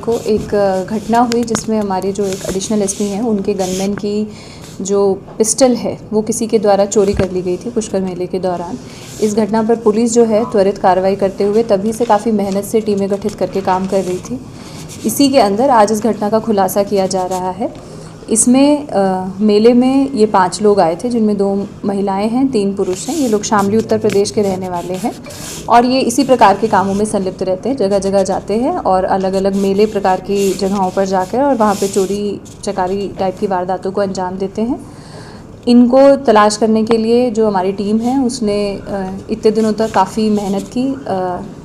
को एक घटना हुई जिसमें हमारे जो एक एडिशनल एसपी हैं उनके गनमैन की जो पिस्टल है वो किसी के द्वारा चोरी कर ली गई थी पुष्कर मेले के दौरान। इस घटना पर पुलिस जो है त्वरित कार्रवाई करते हुए तभी से काफ़ी मेहनत से टीमें गठित करके काम कर रही थी। इसी के अंदर आज इस घटना का खुलासा किया जा रहा है। इसमें मेले में ये 5 लोग आए थे जिनमें 2 महिलाएं हैं, 3 पुरुष हैं। ये लोग शामली उत्तर प्रदेश के रहने वाले हैं और ये इसी प्रकार के कामों में संलिप्त रहते हैं। जगह जगह जाते हैं और अलग अलग मेले प्रकार की जगहों पर जाकर और वहाँ पे चोरी चकारी टाइप की वारदातों को अंजाम देते हैं। इनको तलाश करने के लिए जो हमारी टीम है उसने इतने दिनों तक काफ़ी मेहनत की।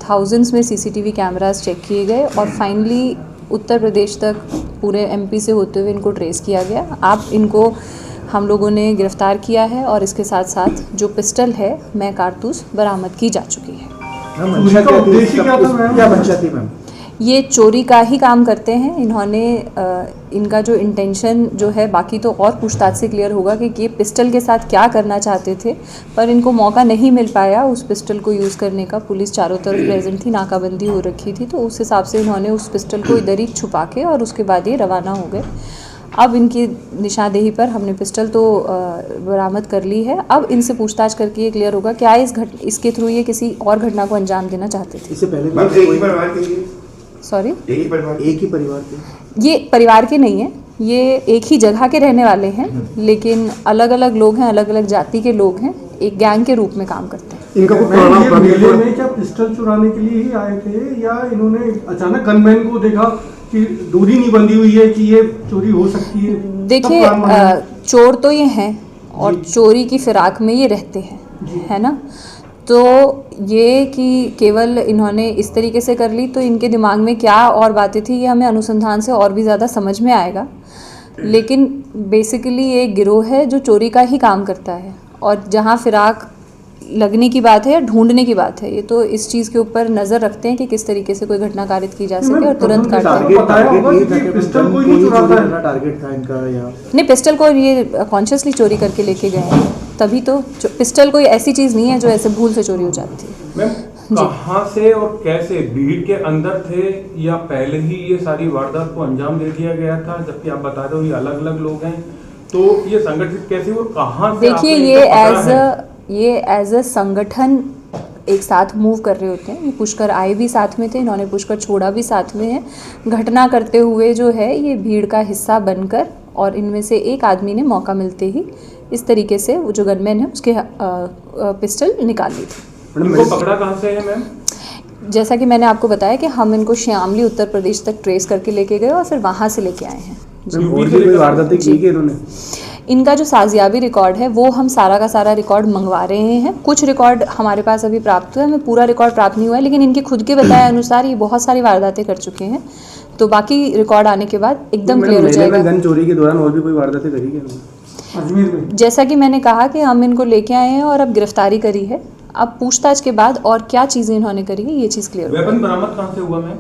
थाउजेंड्स में सीसीटीवी कैमरास चेक किए गए और फाइनली उत्तर प्रदेश तक पूरे एमपी से होते हुए इनको ट्रेस किया गया। अब इनको हम लोगों ने गिरफ्तार किया है और इसके साथ साथ जो पिस्टल है मैं कारतूस बरामद की जा चुकी है। ये चोरी का ही काम करते हैं। इन्होंने इनका जो इंटेंशन जो है बाकी तो और पूछताछ से क्लियर होगा कि ये पिस्टल के साथ क्या करना चाहते थे, पर इनको मौका नहीं मिल पाया उस पिस्टल को यूज़ करने का। पुलिस चारों तरफ प्रेजेंट थी, नाकाबंदी हो रखी थी, तो उस हिसाब से इन्होंने उस पिस्टल को इधर ही छुपा के और उसके बाद ये रवाना हो गए। अब इनकी निशानदेही पर हमने पिस्टल तो बरामद कर ली है। अब इनसे पूछताछ करके ये क्लियर होगा क्या इसके थ्रू ये किसी और घटना को अंजाम देना चाहते थे। इससे पहले सॉरी, एक ही परिवार के? ये परिवार के नहीं है, ये एक ही जगह के रहने वाले हैं, लेकिन अलग अलग लोग हैं, अलग अलग जाति के लोग हैं, एक गैंग के रूप में काम करते हैं। इनका मेले में क्या पिस्टल चुराने के लिए ही आए थे या इन्होंने अचानक गनमैन को देखा कि दूरी नहीं बंधी हुई है कि ये चोरी हो सकती है? देखिए, चोर तो ये हैं और चोरी की फिराक में ये रहते हैं, है ना। तो ये कि केवल इन्होंने इस तरीके से कर ली तो इनके दिमाग में क्या और बातें थी ये हमें अनुसंधान से और भी ज़्यादा समझ में आएगा। लेकिन बेसिकली ये एक गिरोह है जो चोरी का ही काम करता है और जहाँ फिराक लगने की बात है या ढूंढने की बात है, ये तो इस चीज़ के ऊपर नज़र रखते हैं कि किस तरीके से कोई घटना कारित की जा सके और तुरंत काट नहीं। पिस्टल को ये कॉन्शियसली चोरी करके लेके गए हैं, तभी तो पिस्टल कोई ऐसी चीज़ नहीं है जो ऐसे भूल से चोरी हो जाती है। कहाँ से और कैसे, भीड़ के अंदर थे या पहले ही ये सारी वारदात को अंजाम दे दिया गया था? जबकि आप बता रहे हो ये अलग अलग लोग हैं, तो ये संगठित कैसे और कहाँ से? देखिए, ये एज अ संगठन एक साथ मूव कर रहे होते हैं। ये पुष्कर आए भी साथ में थे, इन्होंने पुष्कर छोड़ा भी साथ में है। घटना करते हुए जो है ये भीड़ का हिस्सा बनकर और इनमें से एक आदमी ने मौका मिलते ही इस तरीके से वो जो गनमैन है उसके पिस्टल निकाल ली थी। इनको पकड़ा कहाँ से है मैम? जैसा कि मैंने आपको बताया कि हम इनको शामली उत्तर प्रदेश तक ट्रेस करके लेके गए और फिर वहाँ से लेके आए हैं। इनका जो साजियाबी रिकॉर्ड है वो हम सारा का सारा रिकॉर्ड मंगवा रहे हैं। कुछ रिकॉर्ड हमारे पास अभी प्राप्त हुआ है, हमें पूरा रिकॉर्ड प्राप्त नहीं हुआ है, लेकिन इनके खुद के बताए अनुसार ये बहुत सारी वारदातें कर चुके हैं। तो बाकी रिकॉर्ड आने के बाद एकदम क्लियर हो जाएगा। गन चोरी के दौरान और भी कोई वारदातें करी क्या? जैसा कि मैंने कहा कि हम इनको लेके आए हैं और अब गिरफ्तारी करी है। अब पूछताछ के बाद और क्या चीज़ें इन्होंने करी है ये चीज़ क्लियर। वेपन बरामद कहाँ से हुआ मैम?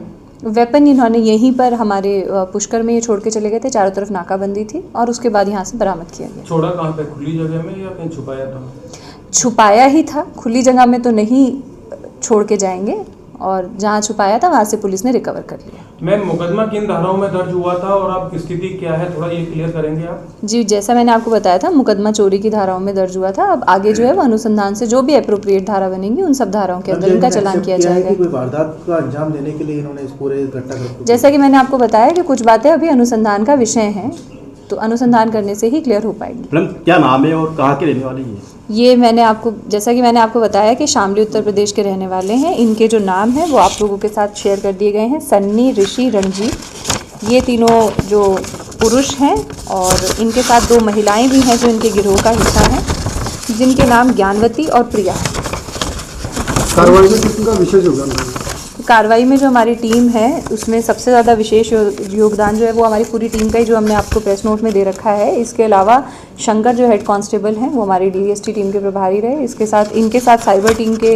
वेपन इन्होंने यहीं पर हमारे पुष्कर में ये छोड़ के चले गए थे, चारों तरफ नाकाबंदी थी और उसके बाद यहाँ से बरामद किया गया। छोड़ा कहाँ पे, खुली जगह में या कहीं छुपाया था? छुपाया ही था, खुली जगह में तो नहीं छोड़ के जाएंगे और जहाँ छुपाया था वहाँ से पुलिस ने रिकवर कर लिया। मैम, मुकदमा किन धाराओं में दर्ज हुआ था और अब स्थिति क्या है, थोड़ा ये क्लियर करेंगे आप? जी, जैसा मैंने आपको बताया था मुकदमा चोरी की धाराओं में दर्ज हुआ था। अब आगे जो है वो अनुसंधान से जो भी एप्रोप्रिएट धारा बनेंगी उन सब धाराओं के अंदर इनका चालान किया जाएगा। कोई वारदात का अंजाम देने के लिए इन्होंने इस पूरे घटना, जैसा कि मैंने आपको बताया कि कुछ बातें अभी अनुसंधान का विषय हैं, तो अनुसंधान करने से ही क्लियर हो पाएगी। मैडम, क्या नाम है और कहाँ के रहने वाले हैं? ये मैंने आपको जैसा कि मैंने आपको बताया कि शामली उत्तर प्रदेश के रहने वाले हैं। इनके जो नाम हैं वो आप लोगों के साथ शेयर कर दिए गए हैं। सन्नी, ऋषि, रणजीत, ये तीनों जो पुरुष हैं और इनके साथ 2 महिलाएं भी हैं जो इनके गिरोह का हिस्सा हैं, जिनके नाम ज्ञानवती और प्रिया है। कार्रवाई में किसका विशेष योगदान है? कार्रवाई में जो हमारी टीम है उसमें सबसे ज़्यादा विशेष योगदान जो है वो हमारी पूरी टीम का ही, जो हमने आपको प्रेस नोट में दे रखा है। इसके अलावा शंकर जो हेड कांस्टेबल हैं वो हमारी डीएसटी टीम के प्रभारी रहे। इसके साथ इनके साथ साइबर टीम के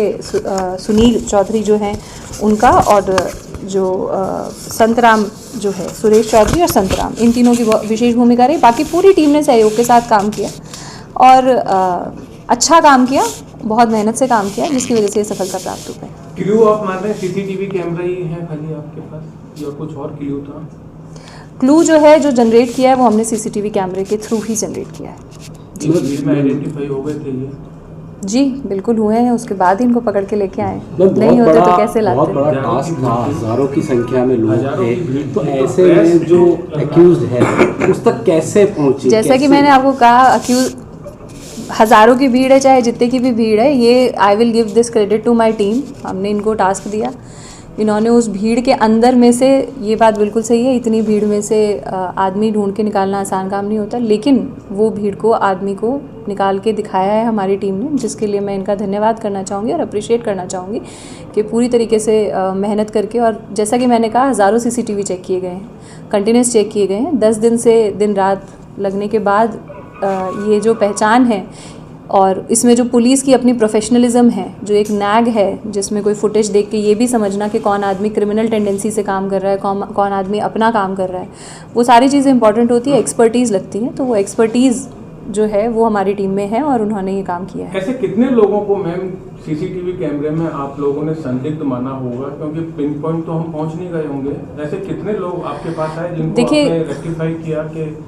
सुनील चौधरी जो हैं उनका, और जो संतराम जो है सुरेश चौधरी और संतराम, इन तीनों की विशेष भूमिका रही। बाकी पूरी टीम ने सहयोग के साथ काम किया और अच्छा काम किया, बहुत मेहनत से काम किया, जिसकी वजह से ये सफलता प्राप्त हो पाई। क्लू आप मान रहे हैं सीसीटीवी कैमरा ही है खाली आपके पास? या कुछ और क्लू था? क्लू जो है जो जनरेट किया है वो हमने सीसीटीवी कैमरे के थ्रू ही जनरेट किया है। इस भीड़ में आइडेंटिफाई हो गए थे ये? जी बिल्कुल हुए हैं, उसके बाद ही इनको पकड़ के लेके आए। बहुत नहीं होते तो बड़ा- कैसे बहुत लाते? बड़ा टास्क था, हजारों की संख्या में लोग हजारों की थे, भीड़ तो थी, ऐसे प्रेस में जो भी- एक्यूज है उस तक कैसे पहुंची? जैसा कि कैसे? मैंने आपको कहा, अक्यूज हज़ारों की भीड़ है चाहे जितने की भी भीड़ है, ये I will give this credit to my team. हमने इनको टास्क दिया, इन्होंने उस भीड़ के अंदर में से, ये बात बिल्कुल सही है, इतनी भीड़ में से आदमी ढूंढ के निकालना आसान काम नहीं होता, लेकिन वो भीड़ को, आदमी को निकाल के दिखाया है हमारी टीम ने, जिसके लिए मैं इनका धन्यवाद करना चाहूँगी और अप्रिशिएट करना चाहूँगी कि पूरी तरीके से मेहनत करके, और जैसा कि मैंने कहा हज़ारों सीसीटीवी चेक किए गए हैं, कंटिन्यूस चेक किए गए हैं, 10 दिन से दिन रात लगने के बाद ये जो पहचान है और इसमें जो पुलिस की अपनी प्रोफेशनलिज्म है, जो एक नैग है जिसमें कोई फुटेज देख के ये भी समझना कि कौन आदमी क्रिमिनल टेंडेंसी से काम कर रहा है, कौन आदमी अपना काम कर रहा है, वो सारी चीज़ें इंपॉर्टेंट होती है, एक्सपर्टीज़ लगती हैं। तो वो एक्सपर्टीज़ जो है वो हमारी टीम में है और उन्होंने ये काम किया है। ऐसे कितने लोगों को मैम सीसीटीवी कैमरे में आप लोगों ने संदिग्ध माना होगा, क्योंकि पिन पॉइंट तो हम पहुंच नहीं गए होंगे, ऐसे कितने लोग आपके पास आए जिनको देखिए- आपने रेक्टिफाई किया कि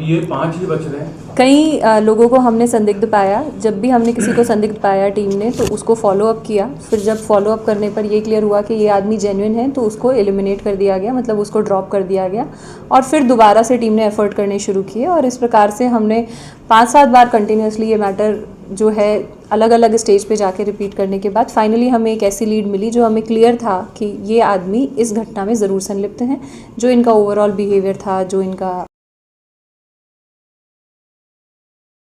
ये 5 ही बच रहे हैं? कई लोगों को हमने संदिग्ध पाया। जब भी हमने किसी को संदिग्ध पाया टीम ने, तो उसको फॉलो अप किया। फिर जब फॉलो अप करने पर ये क्लियर हुआ कि ये आदमी जेन्युइन है, तो उसको एलिमिनेट कर दिया गया, मतलब उसको ड्रॉप कर दिया गया, और फिर दोबारा से टीम ने एफर्ट करने शुरू किए, और इस प्रकार से हमने 5-7 बार कंटिन्यूसली ये मैटर जो है अलग अलग स्टेज पे जाके रिपीट करने के बाद फाइनली हमें एक ऐसी लीड मिली जो हमें क्लियर था कि ये आदमी इस घटना में ज़रूर संलिप्त हैं। जो इनका ओवरऑल बिहेवियर था, जो इनका